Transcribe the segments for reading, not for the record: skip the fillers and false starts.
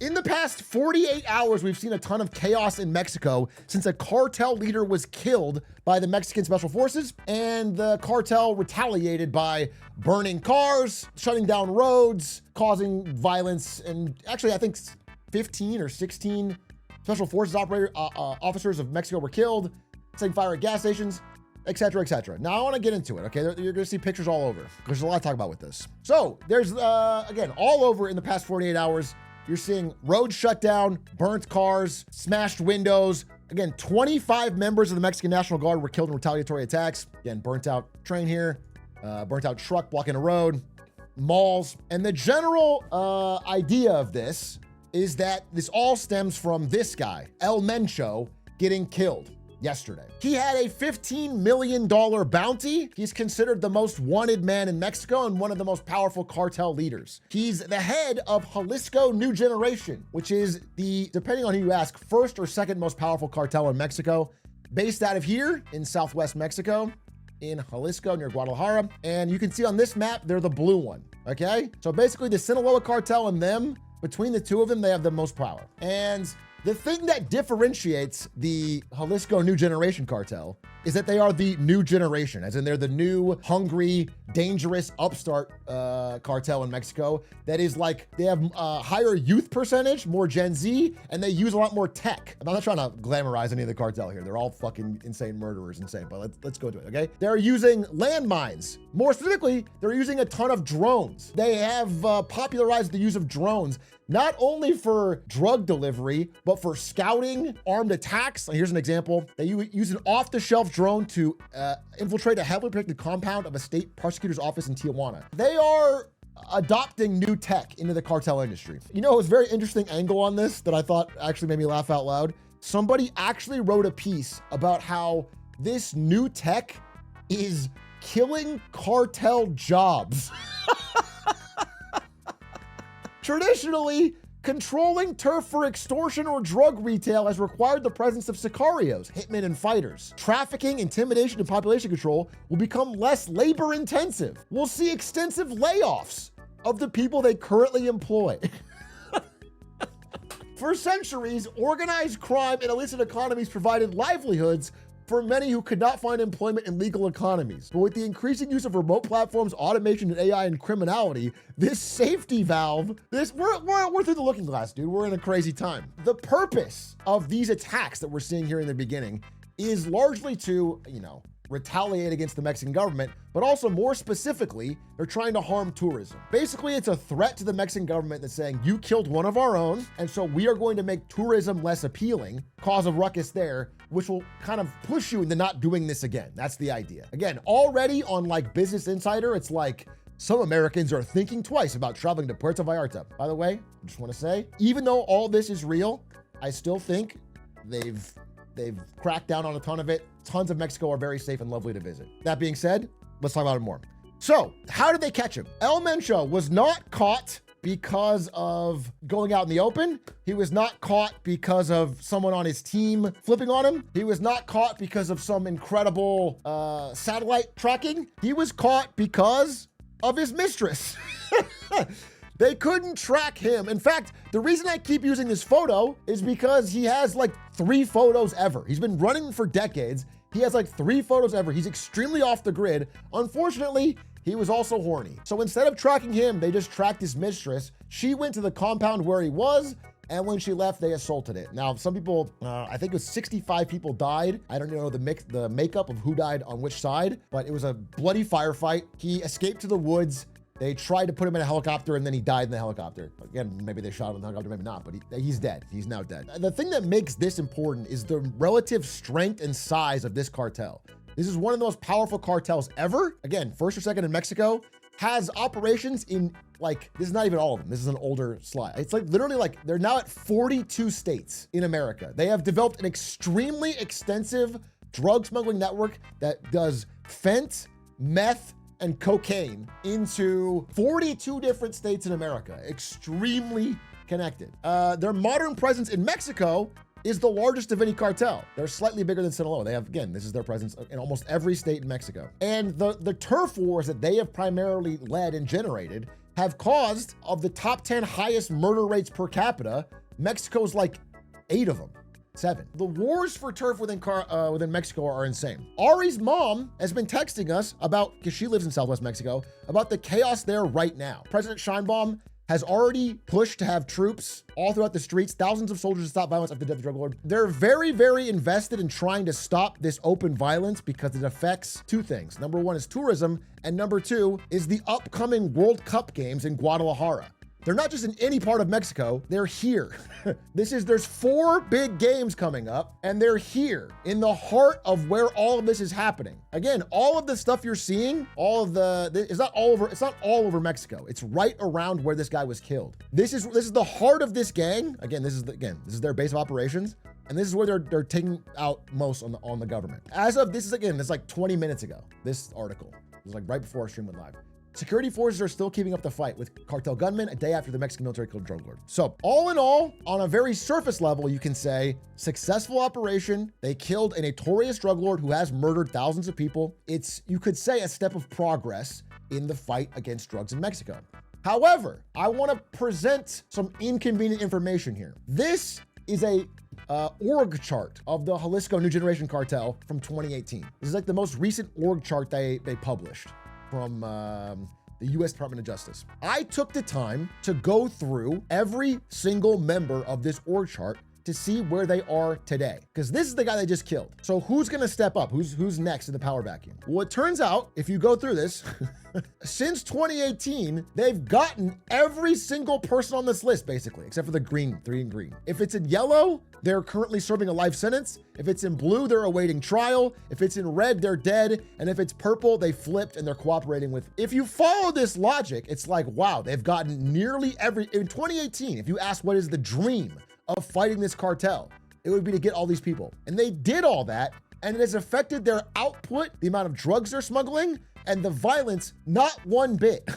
In the past 48 hours, we've seen a ton of chaos in Mexico since a cartel leader was killed by the Mexican Special Forces, and the cartel retaliated by burning cars, shutting down roads, causing violence, and actually I think 15 or 16 Special Forces officers of Mexico were killed, setting fire at gas stations, etc., etc. Now I want to get into it, okay? You're going to see pictures all over. There's a lot to talk about with this. So there's, again, all over in the past 48 hours, you're seeing roads shut down, burnt cars, smashed windows. Again, 25 members of the Mexican National Guard were killed in retaliatory attacks. Again, burnt out train here, burnt out truck blocking a road, malls. And the general idea of this is that this all stems from this guy, El Mencho, getting killed yesterday. He had a $15 million bounty. He's considered the most wanted man in Mexico and one of the most powerful cartel leaders. He's the head of Jalisco New Generation, which is the, depending on who you ask, first or second most powerful cartel in Mexico, based out of here in Southwest Mexico, in Jalisco near Guadalajara. And you can see on this map, they're the blue one, okay? So basically the Sinaloa cartel and them, between the two of them, they have the most power. And the thing that differentiates the Jalisco New Generation cartel is that they are the new generation, as in they're the new, hungry, dangerous, upstart cartel in Mexico that is like, they have a higher youth percentage, more Gen Z, and they use a lot more tech. I'm not trying to glamorize any of the cartel here. They're all fucking insane murderers, but let's go to it, okay? They're using landmines. More specifically, they're using a ton of drones. They have popularized the use of drones, not only for drug delivery, but for scouting, armed attacks. Here's an example. They use an off-the-shelf drone to infiltrate a heavily protected compound of a state prosecutor's office in Tijuana. They are adopting new tech into the cartel industry. You know, it was a very interesting angle on this that I thought actually made me laugh out loud. Somebody actually wrote a piece about how this new tech is killing cartel jobs. Traditionally, controlling turf for extortion or drug retail has required the presence of sicarios, hitmen, and fighters. Trafficking, intimidation, and population control will become less labor intensive. We'll see extensive layoffs of the people they currently employ. For centuries, organized crime and illicit economies provided livelihoods for many who could not find employment in legal economies. But with the increasing use of remote platforms, automation, and AI and criminality, this safety valve, we're through the looking glass, dude. We're in a crazy time. The purpose of these attacks that we're seeing here in the beginning is largely to, retaliate against the Mexican government, but also more specifically, they're trying to harm tourism. Basically, it's a threat to the Mexican government that's saying, you killed one of our own, and so we are going to make tourism less appealing, cause a ruckus there, which will kind of push you into not doing this again. That's the idea. Again, already on like Business Insider, it's like, some Americans are thinking twice about traveling to Puerto Vallarta. By the way, I just want to say, even though all this is real, I still think they've cracked down on a ton of it. Tons of Mexico are very safe and lovely to visit. That being said, let's talk about it more. So, how did they catch him? El Mencho was not caught because of going out in the open. He was not caught because of someone on his team flipping on him. He was not caught because of some incredible satellite tracking. He was caught because of his mistress. They couldn't track him. In fact, the reason I keep using this photo is because he has like 3 photos ever. He's been running for decades. He has like 3 photos ever. He's extremely off the grid. Unfortunately, he was also horny. So instead of tracking him, they just tracked his mistress. She went to the compound where he was, and when she left, they assaulted it. Now, some people, I think it was 65 people died. I don't know the makeup of who died on which side, but it was a bloody firefight. He escaped to the woods. They tried to put him in a helicopter, and then he died in the helicopter. Again, maybe they shot him in the helicopter, maybe not, but he's dead. He's now dead. The thing that makes this important is the relative strength and size of this cartel. This is one of the most powerful cartels ever. Again, first or second in Mexico, has operations in like, this is not even all of them. This is an older slide. It's like literally like they're now at 42 states in America. They have developed an extremely extensive drug smuggling network that does fent, meth, and cocaine into 42 different states in America. Extremely connected. Their modern presence in Mexico is the largest of any cartel. They're slightly bigger than Sinaloa. They have, again, this is their presence in almost every state in Mexico. And the turf wars that they have primarily led and generated have caused, of the top 10 highest murder rates per capita, Mexico's like 8 of them. 7. The wars for turf within Mexico are insane. Ari's mom has been texting us about, because she lives in Southwest Mexico, about the chaos there right now. President Sheinbaum has already pushed to have troops all throughout the streets, thousands of soldiers to stop violence after the death of the drug lord. They're very, very invested in trying to stop this open violence because it affects 2 things. Number 1 is tourism, and number 2 is the upcoming World Cup games in Guadalajara. They're not just in any part of Mexico, they're here. There's 4 big games coming up, and they're here in the heart of where all of this is happening. Again, all of the stuff you're seeing, it's not all over Mexico. It's right around where this guy was killed. This is the heart of this gang. This is their base of operations, and this is where they're taking out most on the government. As of this is like 20 minutes ago, this article. It was like right before our stream went live. Security forces are still keeping up the fight with cartel gunmen a day after the Mexican military killed a drug lord. So all in all, on a very surface level, you can say successful operation. They killed a notorious drug lord who has murdered thousands of people. It's, you could say, a step of progress in the fight against drugs in Mexico. However, I want to present some inconvenient information here. This is a org chart of the Jalisco New Generation Cartel from 2018. This is like the most recent org chart they published from the U.S. Department of Justice. I took the time to go through every single member of this org chart to see where they are today, because this is the guy they just killed. So who's gonna step up? Who's next in the power vacuum? Well, it turns out, if you go through this, since 2018, they've gotten every single person on this list, basically, except for the 3 in green. If it's in yellow, they're currently serving a life sentence. If it's in blue, they're awaiting trial. If it's in red, they're dead. And if it's purple, they flipped and they're cooperating with. If you follow this logic, it's like, wow, they've gotten nearly every, in 2018, if you ask what is the dream of fighting this cartel, it would be to get all these people. And they did all that, and it has affected their output, the amount of drugs they're smuggling, and the violence, not one bit.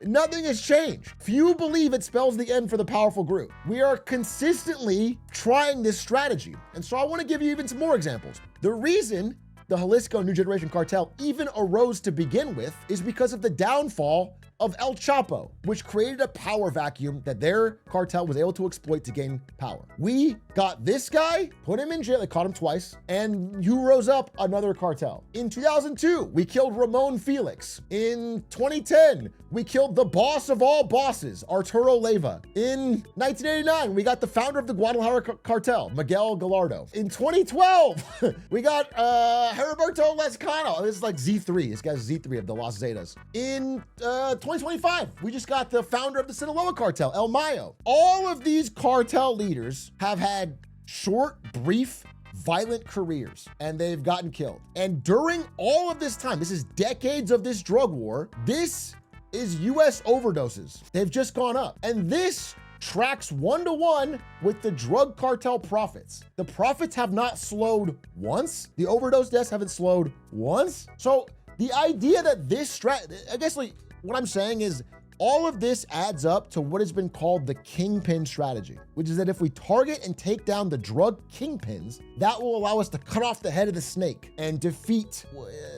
Nothing has changed. Few believe it spells the end for the powerful group. We are consistently trying this strategy. And so I want to give you even some more examples. The reason the Jalisco New Generation Cartel even arose to begin with is because of the downfall of El Chapo, which created a power vacuum that their cartel was able to exploit to gain power. We got this guy, put him in jail, they caught him twice, and you rose up another cartel. In 2002, we killed Ramon Felix. In 2010, we killed the boss of all bosses, Arturo Leyva. In 1989, we got the founder of the Guadalajara cartel, Miguel Gallardo. In 2012, we got Heriberto Lescano. This is like Z3. This guy's Z3 of the Los Zetas. In 2025, we just got the founder of the Sinaloa cartel, El Mayo. All of these cartel leaders have had short, brief, violent careers, and they've gotten killed. And during all of this time, this is decades of this drug war, this is US overdoses. They've just gone up. And this tracks 1-to-1 with the drug cartel profits. The profits have not slowed once. The overdose deaths haven't slowed once. So the idea that this I guess like what I'm saying is all of this adds up to what has been called the Kingpin strategy, which is that if we target and take down the drug kingpins, that will allow us to cut off the head of the snake and defeat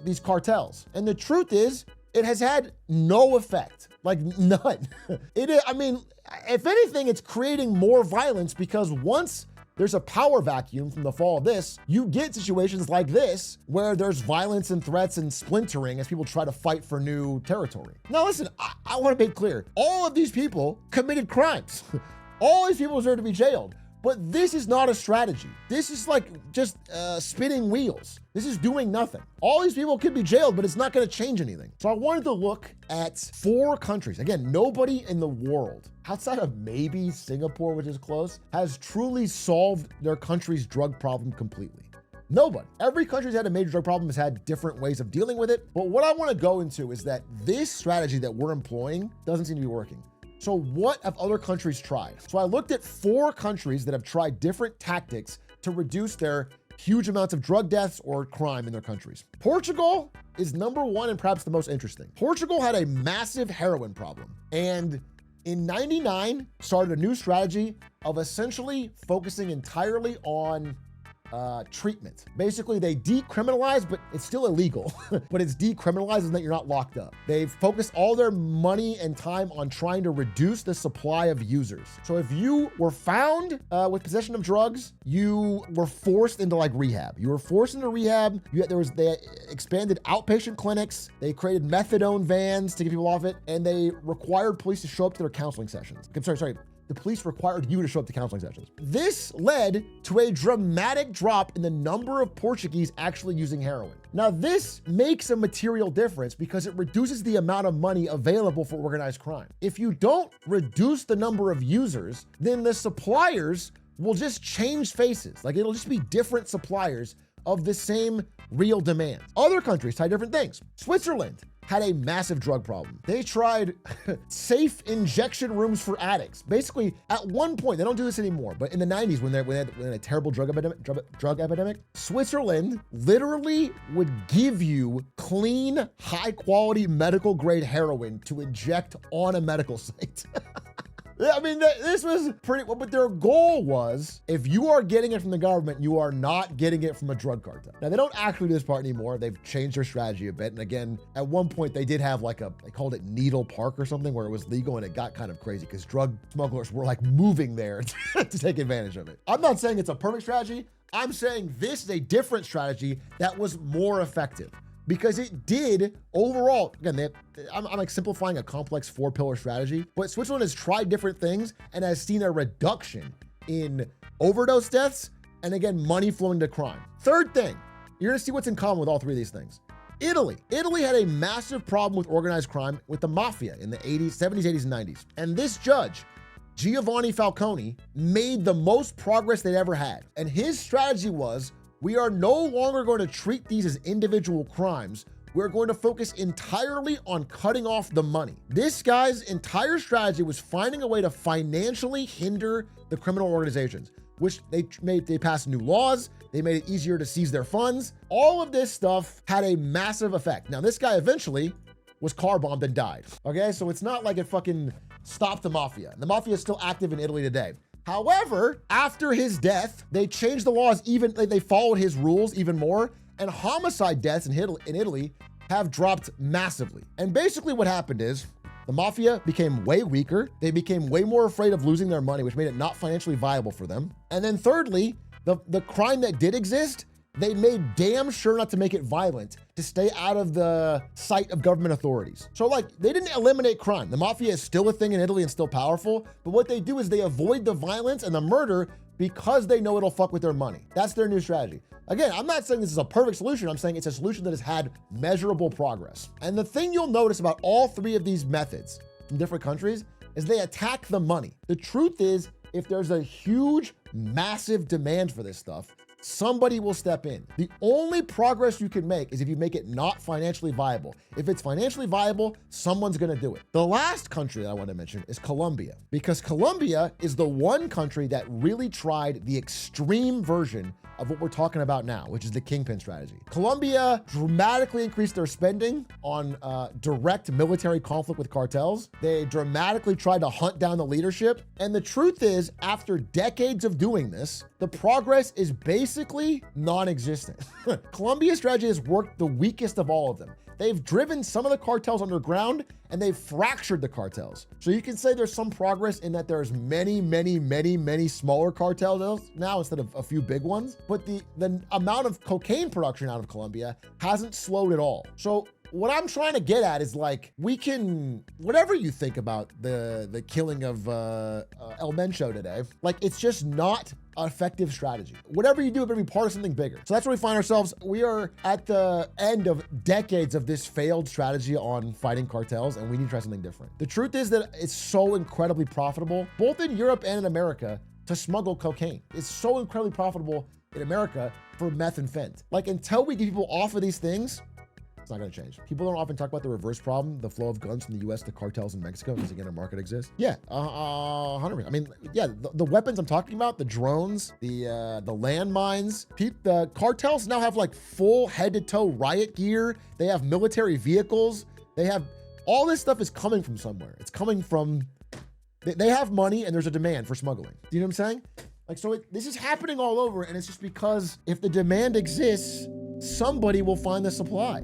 these cartels. And the truth is, it has had no effect, like none. I mean, if anything, it's creating more violence because once there's a power vacuum from the fall of this, you get situations like this where there's violence and threats and splintering as people try to fight for new territory. Now listen, I want to make clear, all of these people committed crimes. All these people deserve to be jailed. But this is not a strategy. This is like just spinning wheels. This is doing nothing. All these people could be jailed, but it's not gonna change anything. So I wanted to look at 4 countries. Again, nobody in the world, outside of maybe Singapore, which is close, has truly solved their country's drug problem completely. Nobody. Every country's had a major drug problem, has had different ways of dealing with it. But what I wanna go into is that this strategy that we're employing doesn't seem to be working. So what have other countries tried? So I looked at 4 countries that have tried different tactics to reduce their huge amounts of drug deaths or crime in their countries. Portugal is number 1 and perhaps the most interesting. Portugal had a massive heroin problem, and in '99 started a new strategy of essentially focusing entirely on treatment. Basically, they decriminalize, but it's still illegal, but it's decriminalized and that you're not locked up. They've focused all their money and time on trying to reduce the supply of users. So if you were found with possession of drugs, you were forced into like rehab. You were forced into rehab. They expanded outpatient clinics. They created methadone vans to get people off it, and they required police to show up to their counseling sessions. The police required you to show up to counseling sessions. This led to a dramatic drop in the number of Portuguese actually using heroin. Now, this makes a material difference because it reduces the amount of money available for organized crime. If you don't reduce the number of users, then the suppliers will just change faces. Like, it'll just be different suppliers of the same real demand. Other countries try different things. Switzerland had a massive drug problem. They tried safe injection rooms for addicts. Basically, at one point, they don't do this anymore, but in the 90s when they had a terrible drug epidemic, Switzerland literally would give you clean, high quality medical grade heroin to inject on a medical site. I mean, this was pretty, but their goal was, if you are getting it from the government, you are not getting it from a drug cartel. Now, they don't actually do this part anymore. They've changed their strategy a bit. And again, at one point, they did have like they called it Needle Park or something, where it was legal, and it got kind of crazy because drug smugglers were like moving there to take advantage of it. I'm not saying it's a perfect strategy. I'm saying this is a different strategy that was more effective, because it did overall, again, I'm like simplifying a complex 4-pillar strategy, but Switzerland has tried different things and has seen a reduction in overdose deaths and, again, money flowing to crime. Third thing, you're gonna see what's in common with all three of these things. Italy had a massive problem with organized crime with the mafia in the 70s, 80s, and 90s. And this judge, Giovanni Falcone, made the most progress they'd ever had. And his strategy was, we are no longer going to treat these as individual crimes. We're going to focus entirely on cutting off the money. This guy's entire strategy was finding a way to financially hinder the criminal organizations, which they passed new laws. They made it easier to seize their funds. All of this stuff had a massive effect. Now, this guy eventually was car bombed and died. Okay, so it's not like it fucking stopped the mafia. The mafia is still active in Italy today. However, after his death, they changed the laws they followed his rules even more, and homicide deaths in Italy have dropped massively. And basically what happened is the mafia became way weaker. They became way more afraid of losing their money, which made it not financially viable for them. And then thirdly, the crime that did exist, they made damn sure not to make it violent to stay out of the sight of government authorities. So like, they didn't eliminate crime. The mafia is still a thing in Italy and still powerful, but what they do is they avoid the violence and the murder because they know it'll fuck with their money. That's their new strategy. Again, I'm not saying this is a perfect solution. I'm saying it's a solution that has had measurable progress. And the thing you'll notice about all three of these methods from different countries is they attack the money. The truth is, if there's a huge, massive demand for this stuff, somebody will step in. The only progress you can make is if you make it not financially viable. If it's financially viable, someone's gonna do it. The last country that I want to mention is Colombia, because Colombia is the one country that really tried the extreme version of what we're talking about now, which is the Kingpin strategy. Colombia dramatically increased their spending on direct military conflict with cartels. They dramatically tried to hunt down the leadership. And the truth is, after decades of doing this, the progress is basically non-existent. Colombia's strategy has worked the weakest of all of them. They've driven some of the cartels underground and they've fractured the cartels. So you can say there's some progress in that there's many smaller cartels now instead of a few big ones. But the amount of cocaine production out of Colombia hasn't slowed at all. So what I'm trying to get at is like, we can, whatever you think about the killing of El Mencho today, like it's just not an effective strategy. Whatever you do, it better be part of something bigger. So that's where we find ourselves. We are at the end of decades of this failed strategy on fighting cartels, and we need to try something different. The truth is that it's so incredibly profitable, both in Europe and in America, to smuggle cocaine. It's so incredibly profitable in America for meth and fent. Like, until we get people off of these things, it's not gonna change. People don't often talk about the reverse problem, the flow of guns from the US to cartels in Mexico, because again, a market exists. Yeah, 100%. I mean, yeah, the weapons I'm talking about, the drones, the landmines, the cartels now have like full head-to-toe riot gear. They have military vehicles. They have, all this stuff is coming from somewhere. It's coming from, they have money and there's a demand for smuggling. Do you know what I'm saying? Like, so this is happening all over, and it's just because if the demand exists, somebody will find the supply.